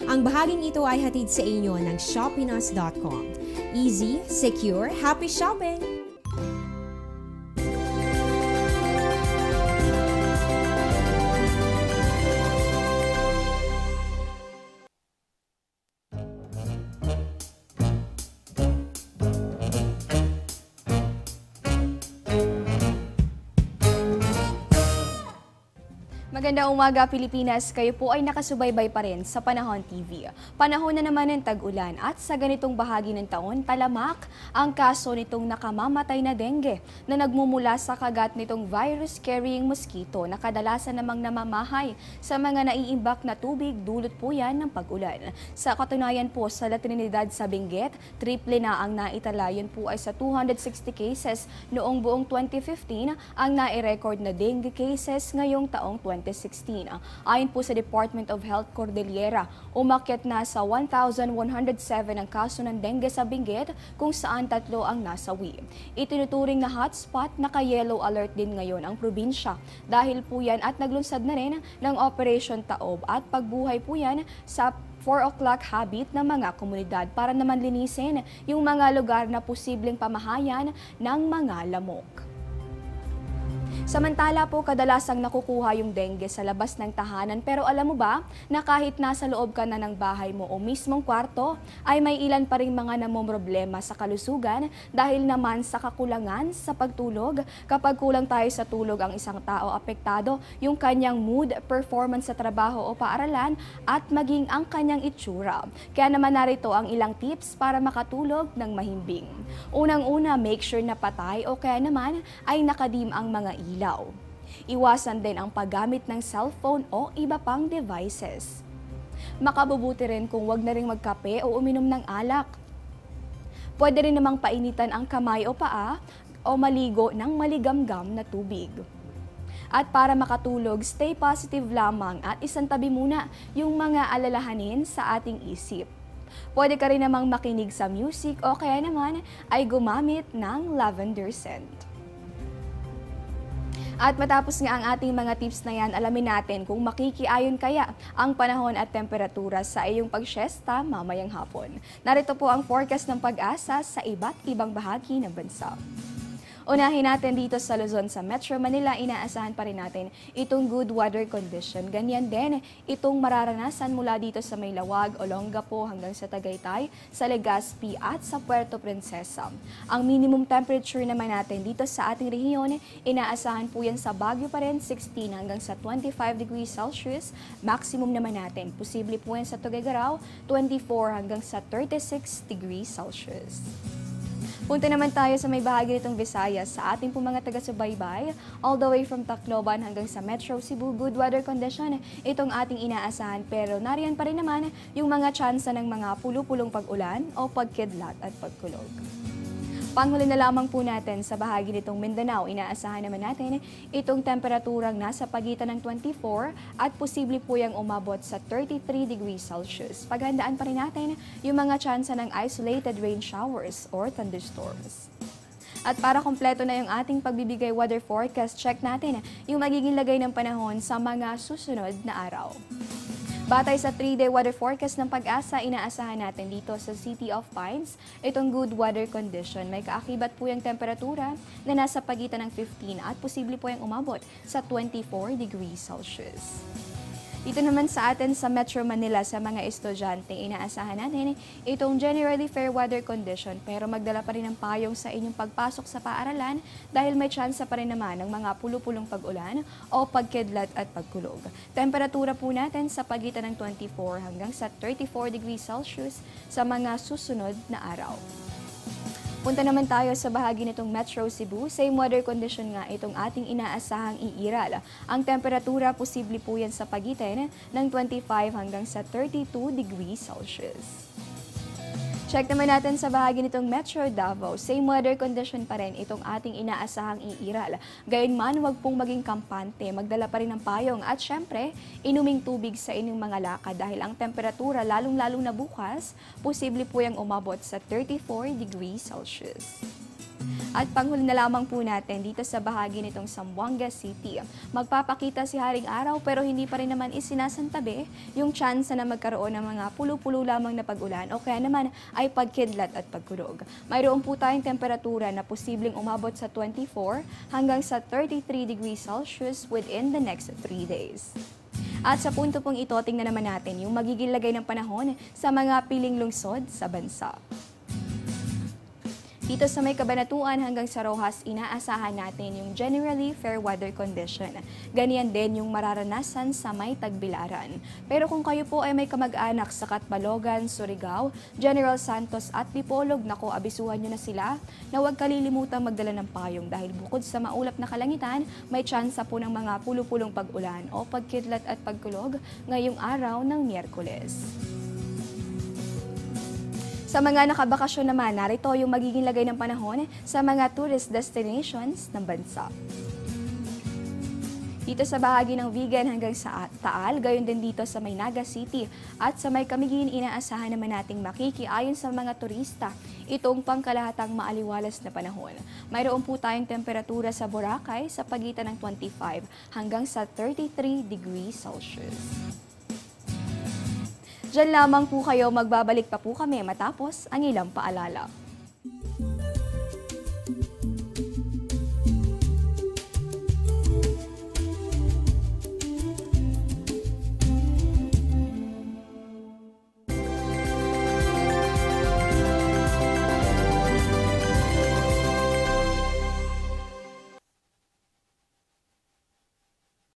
Ang bahaging ito ay hatid sa inyo ng Shopinos.com. Easy, secure, happy shopping! Magandang umaga, Pilipinas. Kayo po ay nakasubaybay pa rin sa Panahon TV. Panahon na naman ng tag-ulan at sa ganitong bahagi ng taon, talamak ang kaso nitong nakamamatay na dengue na nagmumula sa kagat nitong virus-carrying mosquito na kadalasan namang namamahay sa mga naiimbak na tubig, dulot po yan ng pag-ulan. Sa katunayan po, sa La Trinidad sa Benguet, triple na ang naitala. Yun po ay sa 260 cases noong buong 2015 ang nai-record na dengue cases ngayong taong 2016. Ayon po sa Department of Health Cordillera, umakyat na sa 1,107 ang kaso ng dengue sa Benguet kung saan 3 ang nasawi. Itinuturing na hotspot, naka-yellow alert din ngayon ang probinsya dahil po yan at naglunsad na rin ng Operation Taob at pagbuhay po yan sa 4 o'clock habit ng mga komunidad para naman linisin yung mga lugar na posibleng pamahayan ng mga lamok. Samantala po, kadalasang nakukuha yung dengue sa labas ng tahanan. Pero alam mo ba na kahit nasa loob ka na ng bahay mo o mismong kwarto, ay may ilan pa rin mga namomroblema sa kalusugan dahil naman sa kakulangan sa pagtulog. Kapag kulang tayo sa tulog ang isang tao, apektado yung kanyang mood, performance sa trabaho o paaralan at maging ang kanyang itsura. Kaya naman narito ang ilang tips para makatulog ng mahimbing. Unang-una, make sure na patay o kaya naman ay nakadim ang mga ilaw. Iwasan din ang paggamit ng cellphone o iba pang devices. Makabubuti rin kung wag na rin magkape o uminom ng alak. Pwede rin namang painitan ang kamay o paa o maligo ng maligamgam na tubig. At para makatulog, stay positive lamang at isantabi muna yung mga alalahanin sa ating isip. Pwede ka rin namang makinig sa music o kaya naman ay gumamit ng lavender scent. At matapos nga ang ating mga tips na yan, alamin natin kung makikiayon kaya ang panahon at temperatura sa iyong pagsyesta mamayang hapon. Narito po ang forecast ng Pag-asa sa iba't ibang bahagi ng bansa. Unahin natin dito sa Luzon, sa Metro Manila, inaasahan pa rin natin itong good weather condition. Ganyan din itong mararanasan mula dito sa Maylawag, Olongapo hanggang sa Tagaytay, sa Legazpi at sa Puerto Princesa. Ang minimum temperature naman natin dito sa ating rehiyon, inaasahan po yan sa Baguio pa rin, 16 hanggang sa 25 degrees Celsius. Maximum naman natin, posible po yan sa Tuguegarao, 24 hanggang sa 36 degrees Celsius. Punta naman tayo sa may bahagi nitong Visayas sa ating po mga taga-subaybay, all the way from Tacloban hanggang sa Metro Cebu, good weather condition itong ating inaasahan, pero nariyan pa rin naman yung mga tsansa ng mga pulupulong pag-ulan o pagkidlat at pagkulog. Panghuli na lamang po natin sa bahagi nitong Mindanao, inaasahan naman natin itong temperaturang nasa pagitan ng 24 at posible po yung umabot sa 33 degrees Celsius. Paghandaan pa rin natin yung mga tsansa ng isolated rain showers or thunderstorms. At para kompleto na yung ating pagbibigay weather forecast, check natin yung magiging lagay ng panahon sa mga susunod na araw. Batay sa 3-day weather forecast ng Pag-asa, inaasahan natin dito sa City of Pines itong good weather condition. May kaakibat po yung temperatura na nasa pagitan ng 15 at posible po yung umabot sa 24 degrees Celsius. Dito naman sa atin sa Metro Manila, sa mga estudyante, inaasahan natin itong generally fair weather condition, pero magdala pa rin ng payong sa inyong pagpasok sa paaralan dahil may tsansa pa rin naman ng mga pulupulong pag-ulan o pagkidlat at pagkulog. Temperatura po natin sa pagitan ng 24 hanggang sa 34 degrees Celsius sa mga susunod na araw. Punta naman tayo sa bahagi nitong Metro Cebu. Same weather condition nga itong ating inaasahang iiral. Ang temperatura posible po yan sa pagitan ng 25 hanggang sa 32 degrees Celsius. Check naman natin sa bahagi nitong Metro Davao. Same weather condition pa rin itong ating inaasahang iiral. Gayunman, huwag pong maging kampante, magdala pa rin ng payong at syempre, inuming tubig sa inyong mga lakad dahil ang temperatura lalong-lalo na bukas, posible po yung umabot sa 34 degrees Celsius. At panghuli na lamang po natin dito sa bahagi nitong Zamboanga City. Magpapakita si Haring Araw pero hindi pa rin naman isinasantabi yung tsansa na magkaroon ng mga pulo-pulo lamang na pag-ulan o kaya naman ay pagkidlat at pagkurog. Mayroon po tayong temperatura na posibleng umabot sa 24 hanggang sa 33 degrees Celsius within the next 3 days. At sa punto pong ito, tingnan naman natin yung magiging lagay ng panahon sa mga piling lungsod sa bansa. Dito sa may Kabanatuan hanggang sa Rojas, inaasahan natin yung generally fair weather condition. Ganyan din yung mararanasan sa may Tagbilaran. Pero kung kayo po ay may kamag-anak sa Catbalogan, Surigao, General Santos at Dipolog, naku, abisuhan nyo na sila na huwag kalilimutang magdala ng payong dahil bukod sa maulap na kalangitan, may tsansa po ng mga pulo-pulong pag-ulan o pagkidlat at pagkulog ngayong araw ng Miyerkules. Sa mga nakabakasyon naman, narito yung magiging lagay ng panahon sa mga tourist destinations ng bansa. Dito sa bahagi ng Vigan hanggang sa Taal, gayon din dito sa may Naga City at sa may Camiguin, inaasahan naman nating makikiayon sa mga turista itong pangkalahatang maaliwalas na panahon. Mayroon po tayong temperatura sa Boracay sa pagitan ng 25 hanggang sa 33 degrees Celsius. Diyan lamang po kayo, magbabalik pa po kami matapos ang ilang paalala.